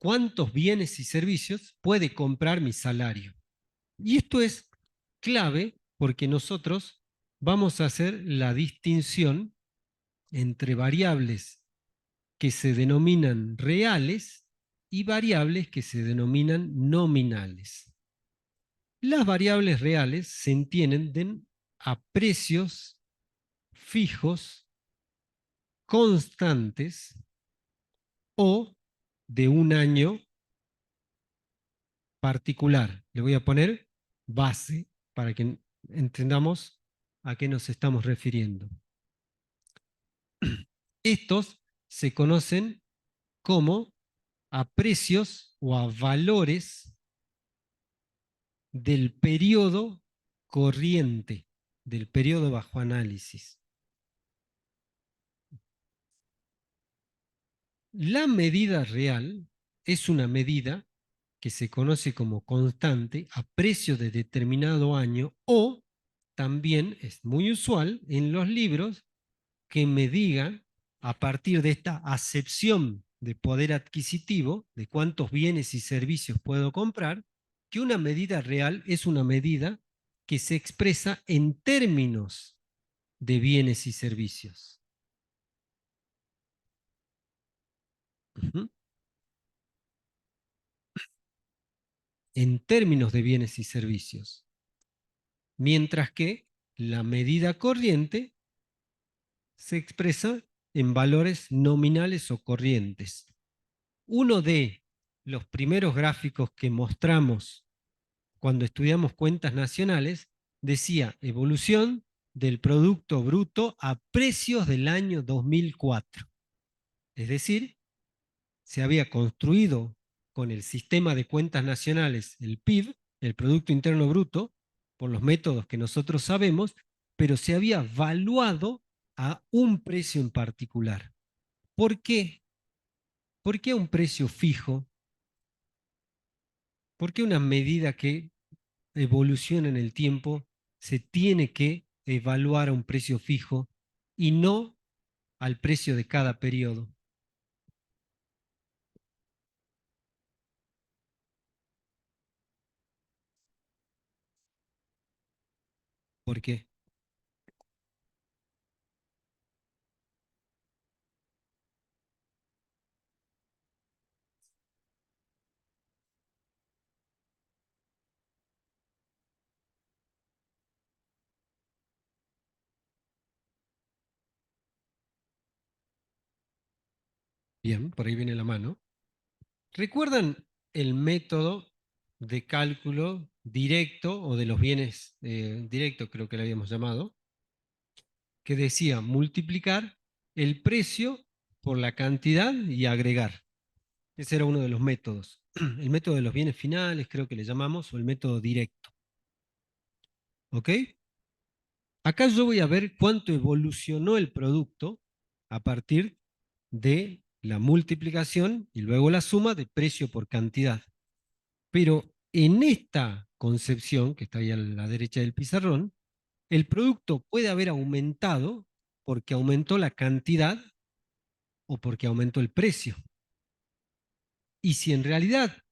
cuántos bienes y servicios puede comprar mi salario. Y esto es clave porque nosotros vamos a hacer la distinción entre variables que se denominan reales y variables que se denominan nominales. Las variables reales se entienden a precios fijos, constantes o de un año particular. Le voy a poner base para que entendamos a qué nos estamos refiriendo. Estos se conocen como a precios o a valores del periodo corriente, del periodo bajo análisis. La medida real es una medida que se conoce como constante a precio de determinado año, o también es muy usual en los libros que me digan, a partir de esta acepción de poder adquisitivo, de cuántos bienes y servicios puedo comprar, que una medida real es una medida que se expresa en términos de bienes y servicios. Uh-huh. En términos de bienes y servicios. Mientras que la medida corriente se expresa en valores nominales o corrientes. Uno de los primeros gráficos que mostramos cuando estudiamos cuentas nacionales decía evolución del Producto Bruto a precios del año 2004. Es decir, se había construido con el sistema de cuentas nacionales el PIB, el Producto Interno Bruto, por los métodos que nosotros sabemos, pero se había valuado a un precio en particular. ¿Por qué? ¿Por qué a un precio fijo? ¿Por qué una medida que evoluciona en el tiempo se tiene que evaluar a un precio fijo y no al precio de cada periodo? ¿Por qué? Bien, por ahí viene la mano. ¿Recuerdan el método de cálculo directo o de los bienes directos, creo que lo habíamos llamado, que decía multiplicar el precio por la cantidad y agregar? Ese era uno de los métodos. El método de los bienes finales, creo que le llamamos, o el método directo. ¿Ok? Acá yo voy a ver cuánto evolucionó el producto a partir de la multiplicación y luego la suma de precio por cantidad. Pero en esta concepción, que está ahí a la derecha del pizarrón, el producto puede haber aumentado porque aumentó la cantidad o porque aumentó el precio. Y si en realidad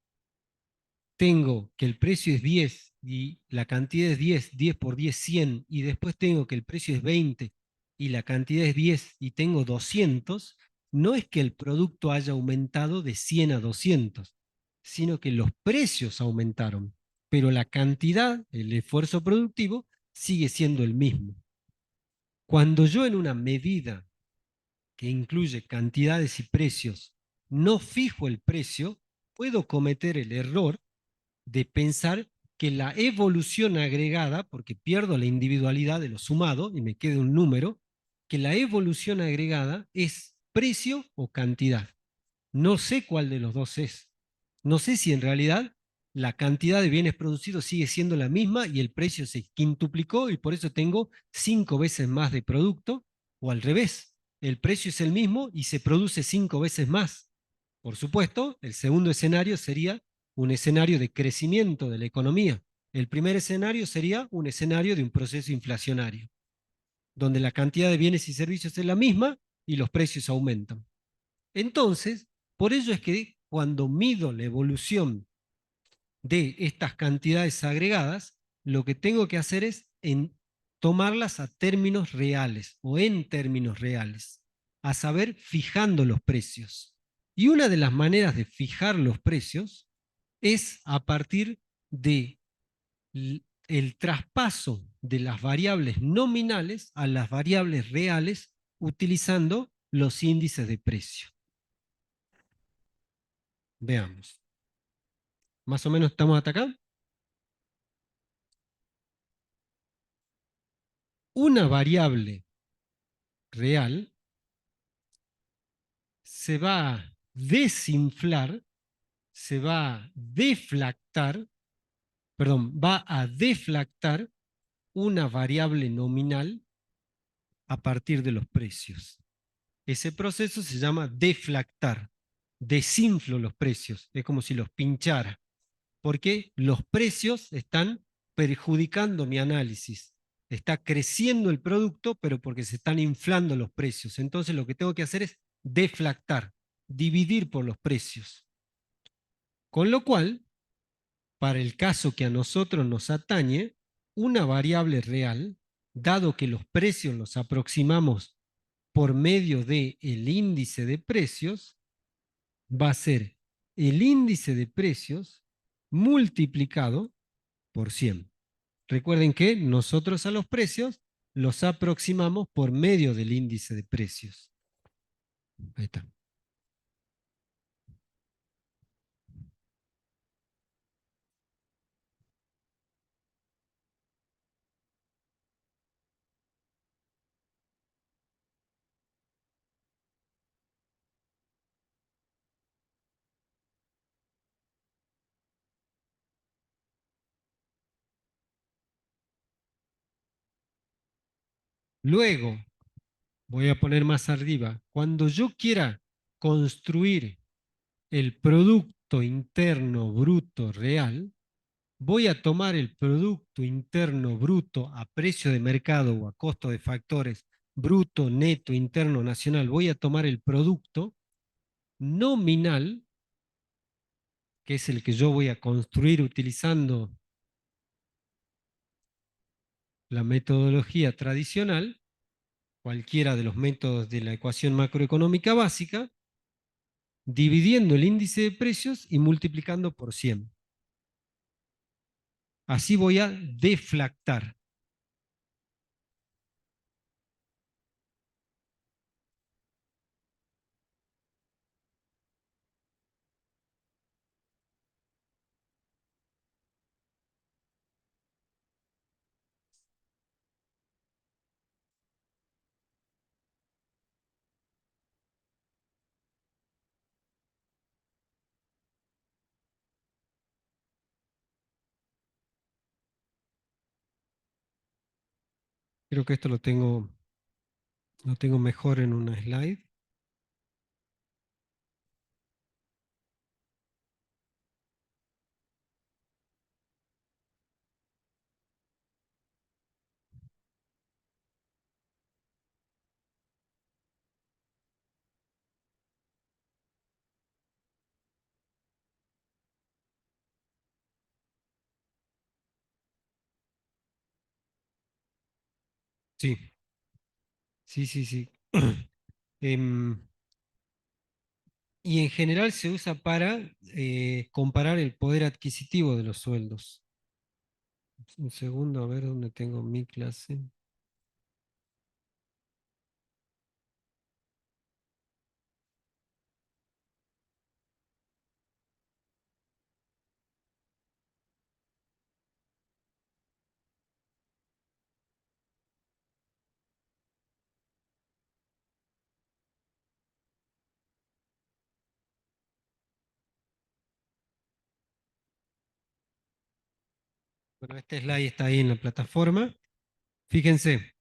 tengo que el precio es 10 y la cantidad es 10, 10 por 10, 100, y después tengo que el precio es 20 y la cantidad es 10 y tengo 200, no es que el producto haya aumentado de 100 a 200, sino que los precios aumentaron, pero la cantidad, el esfuerzo productivo, sigue siendo el mismo. Cuando yo en una medida que incluye cantidades y precios no fijo el precio, puedo cometer el error de pensar que la evolución agregada, porque pierdo la individualidad de lo sumado y me queda un número, que la evolución agregada es precio o cantidad. No sé cuál de los dos es. No sé si en realidad la cantidad de bienes producidos sigue siendo la misma y el precio se quintuplicó y por eso tengo 5 veces más de producto, o al revés, el precio es el mismo y se produce 5 veces más. Por supuesto, el segundo escenario sería un escenario de crecimiento de la economía. El primer escenario sería un escenario de un proceso inflacionario, donde la cantidad de bienes y servicios es la misma y los precios aumentan. Entonces, por ello es que cuando mido la evolución de estas cantidades agregadas, lo que tengo que hacer es tomarlas a términos reales o en términos reales, a saber, fijando los precios. Y una de las maneras de fijar los precios es a partir de el traspaso de las variables nominales a las variables reales utilizando los índices de precio. Veamos. ¿Más o menos estamos hasta acá? Una variable real se va a desinflar, se va a deflactar, perdón, va a deflactar una variable nominal a partir de los precios. Ese proceso se llama deflactar. Desinflo los precios, es como si los pinchara, porque los precios están perjudicando mi análisis. Está creciendo el producto, pero porque se están inflando los precios. Entonces lo que tengo que hacer es deflactar, dividir por los precios. Con lo cual, para el caso que a nosotros nos atañe, una variable real, dado que los precios los aproximamos por medio del índice de precios, va a ser el índice de precios multiplicado por 100. Recuerden que nosotros a los precios los aproximamos por medio del índice de precios. Ahí está. Luego, voy a poner más arriba, cuando yo quiera construir el Producto Interno Bruto real, voy a tomar el Producto Interno Bruto a precio de mercado o a costo de factores bruto, neto, interno, nacional. Voy a tomar el producto nominal, que es el que yo voy a construir utilizando la metodología tradicional, cualquiera de los métodos de la ecuación macroeconómica básica, dividiendo el índice de precios y multiplicando por 100. Así voy a deflactar. Creo que esto lo tengo mejor en una slide. Sí, sí, sí, sí. Em, y en general se usa para comparar el poder adquisitivo de los sueldos. Un segundo, a ver dónde tengo mi clase. Bueno, este slide está ahí en la plataforma. Fíjense,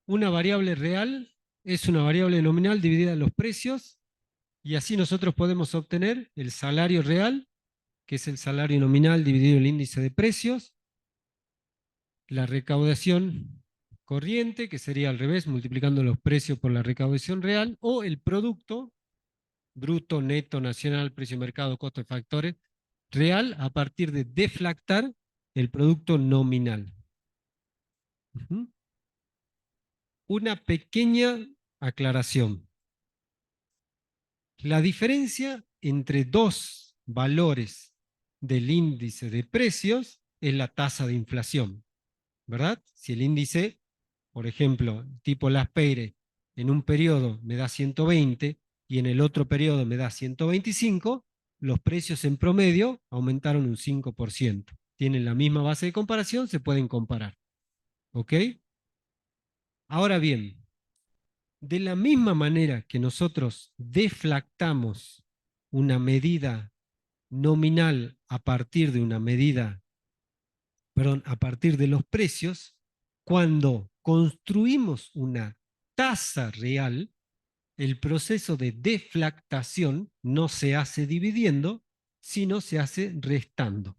una variable real es una variable nominal dividida en los precios y así nosotros podemos obtener el salario real, que es el salario nominal dividido el índice de precios, la recaudación corriente, que sería al revés, multiplicando los precios por la recaudación real, o el producto bruto, neto, nacional, precio de mercado, costo de factores, real a partir de deflactar el producto nominal. Ujú. Una pequeña aclaración. La diferencia entre dos valores del índice de precios es la tasa de inflación, ¿verdad? Si el índice, por ejemplo, tipo Las Peire, en un periodo me da 120 y en el otro periodo me da 125, los precios en promedio aumentaron un 5%. Tienen la misma base de comparación, se pueden comparar. ¿Ok? Ahora bien, de la misma manera que nosotros deflactamos una medida nominal a partir de una medida, perdón, a partir de los precios, cuando construimos una tasa real, el proceso de deflactación no se hace dividiendo, sino se hace restando.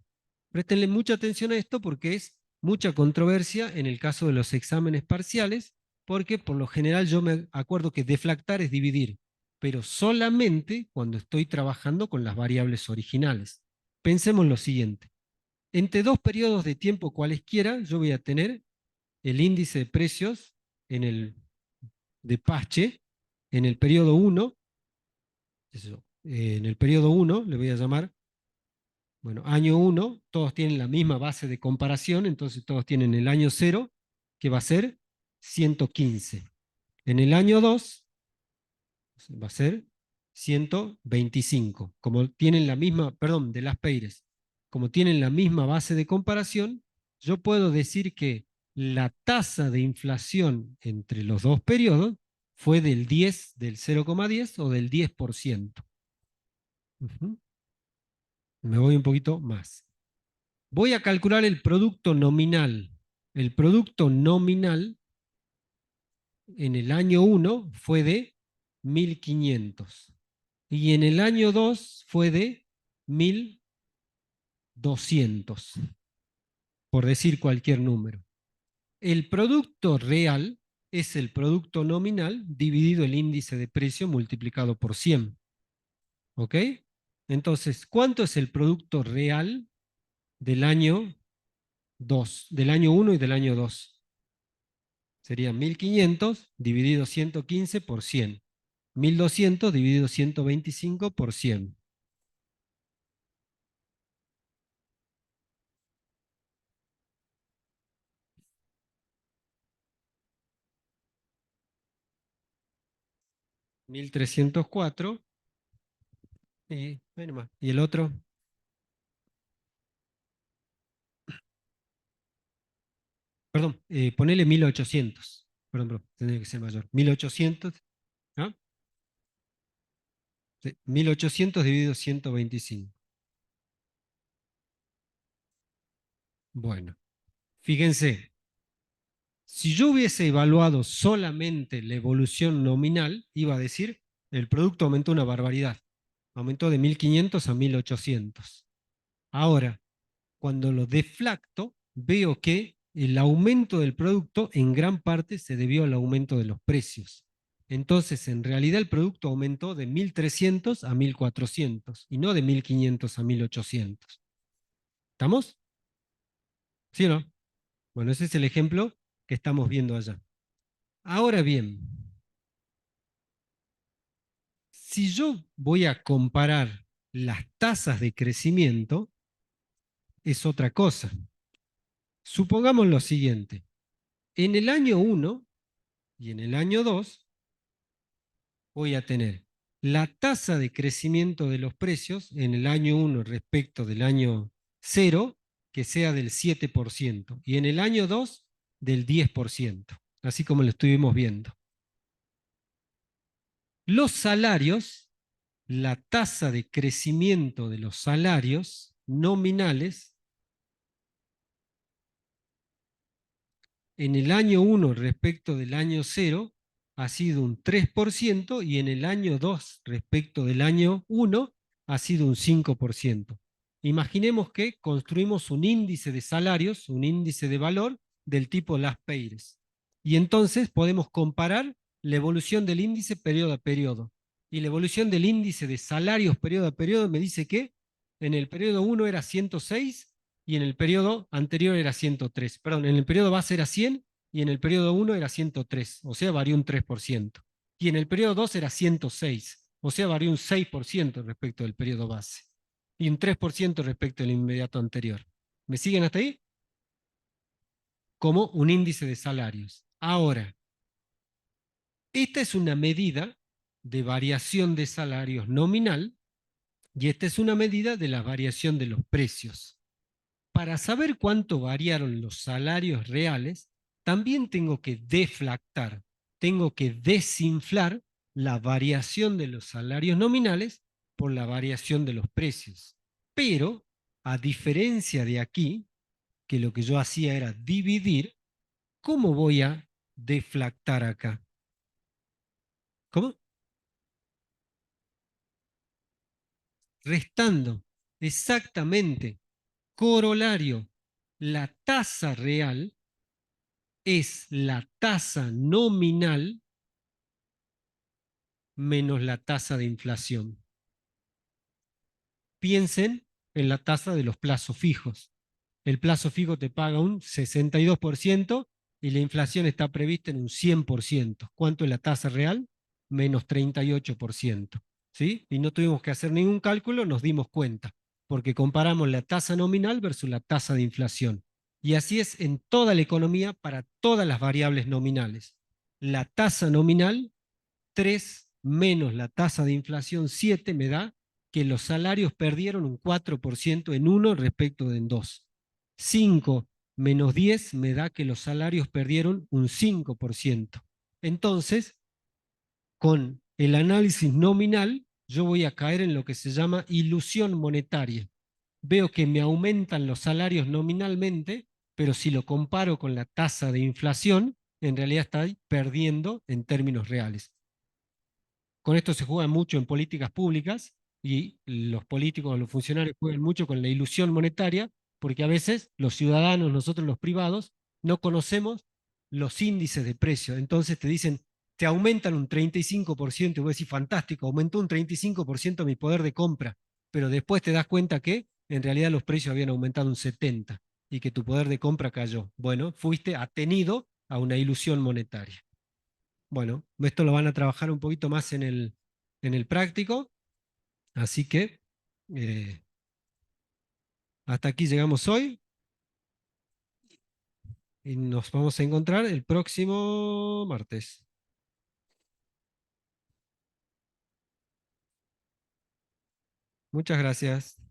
Préstenle mucha atención a esto porque es mucha controversia en el caso de los exámenes parciales, porque por lo general yo me acuerdo que deflactar es dividir, pero solamente cuando estoy trabajando con las variables originales. Pensemos lo siguiente. Entre dos periodos de tiempo cualesquiera, yo voy a tener el índice de precios en el de Pache, en el periodo 1, en el periodo 1 le voy a llamar, bueno, año 1, todos tienen la misma base de comparación, entonces todos tienen el año 0, que va a ser 115. En el año 2 va a ser 125. Como tienen la misma, perdón, de Las Peires, como tienen la misma base de comparación, yo puedo decir que la tasa de inflación entre los dos periodos fue del 10, del 0,10 o del 10%. Me voy un poquito más. Voy a calcular el producto nominal. El producto nominal en el año 1 fue de 1.500 y en el año 2 fue de 1.200, por decir cualquier número. El producto real es el producto nominal dividido el índice de precio multiplicado por 100. ¿Ok? Entonces, ¿cuánto es el producto real del año 2, del año 1 y del año 2? Serían 1.500 dividido 115 por 100. 1.200 dividido 125 por 100. 1.304. Y, bueno, más. ¿Y el otro? Perdón, ponele 1.800. Perdón, tendría que ser mayor. 1.800. ¿Ah? Sí, 1.800 dividido 125. Bueno, fíjense, si yo hubiese evaluado solamente la evolución nominal, iba a decir, el producto aumentó una barbaridad. Aumentó de 1.500 a 1.800. Ahora, cuando lo deflacto, veo que el aumento del producto en gran parte se debió al aumento de los precios. Entonces, en realidad el producto aumentó de 1.300 a 1.400 y no de 1.500 a 1.800. ¿Estamos? ¿Sí o no? Bueno, ese es el ejemplo que estamos viendo allá. Ahora bien, si yo voy a comparar las tasas de crecimiento, es otra cosa. Supongamos lo siguiente. En el año 1 y en el año 2 voy a tener la tasa de crecimiento de los precios en el año 1 respecto del año 0, que sea del 7%, y en el año 2 del 10%, así como lo estuvimos viendo. Los salarios, la tasa de crecimiento de los salarios nominales en el año 1 respecto del año 0 ha sido un 3% y en el año 2 respecto del año 1 ha sido un 5%. Imaginemos que construimos un índice de salarios, un índice de valor del tipo Las Peires. Y entonces podemos comparar la evolución del índice periodo a periodo. Y la evolución del índice de salarios periodo a periodo me dice que en el periodo 1 era 106 y en el periodo anterior era 103. Perdón, en el periodo base era 100 y en el periodo 1 era 103, o sea, varió un 3%. Y en el periodo 2 era 106, o sea, varió un 6% respecto del periodo base y un 3% respecto del inmediato anterior. ¿Me siguen hasta ahí? Como un índice de salarios. Ahora, esta es una medida de variación de salarios nominal y esta es una medida de la variación de los precios. Para saber cuánto variaron los salarios reales, también tengo que deflactar, tengo que desinflar la variación de los salarios nominales por la variación de los precios. Pero, a diferencia de aquí, que lo que yo hacía era dividir, ¿cómo voy a deflactar acá? ¿Cómo? Restando exactamente, corolario, la tasa real es la tasa nominal menos la tasa de inflación. Piensen en la tasa de los plazos fijos. El plazo fijo te paga un 62% y la inflación está prevista en un 100%. ¿Cuánto es la tasa real? Menos 38%. ¿Sí? Y no tuvimos que hacer ningún cálculo, nos dimos cuenta, porque comparamos la tasa nominal versus la tasa de inflación. Y así es en toda la economía para todas las variables nominales. La tasa nominal 3 menos la tasa de inflación 7 me da que los salarios perdieron un 4% en uno respecto de en dos. 5 menos 10 me da que los salarios perdieron un 5%. Entonces, con el análisis nominal, yo voy a caer en lo que se llama ilusión monetaria. Veo que me aumentan los salarios nominalmente, pero si lo comparo con la tasa de inflación, en realidad estoy perdiendo en términos reales. Con esto se juega mucho en políticas públicas y los políticos, los funcionarios juegan mucho con la ilusión monetaria, porque a veces los ciudadanos, nosotros los privados, no conocemos los índices de precio. Entonces te dicen, te aumentan un 35% y vos decís, fantástico, aumentó un 35% mi poder de compra, pero después te das cuenta que en realidad los precios habían aumentado un 70% y que tu poder de compra cayó. Bueno, fuiste atenido a una ilusión monetaria. Bueno, esto lo van a trabajar un poquito más en el práctico, así que eh, hasta aquí llegamos hoy y nos vamos a encontrar el próximo martes. Muchas gracias.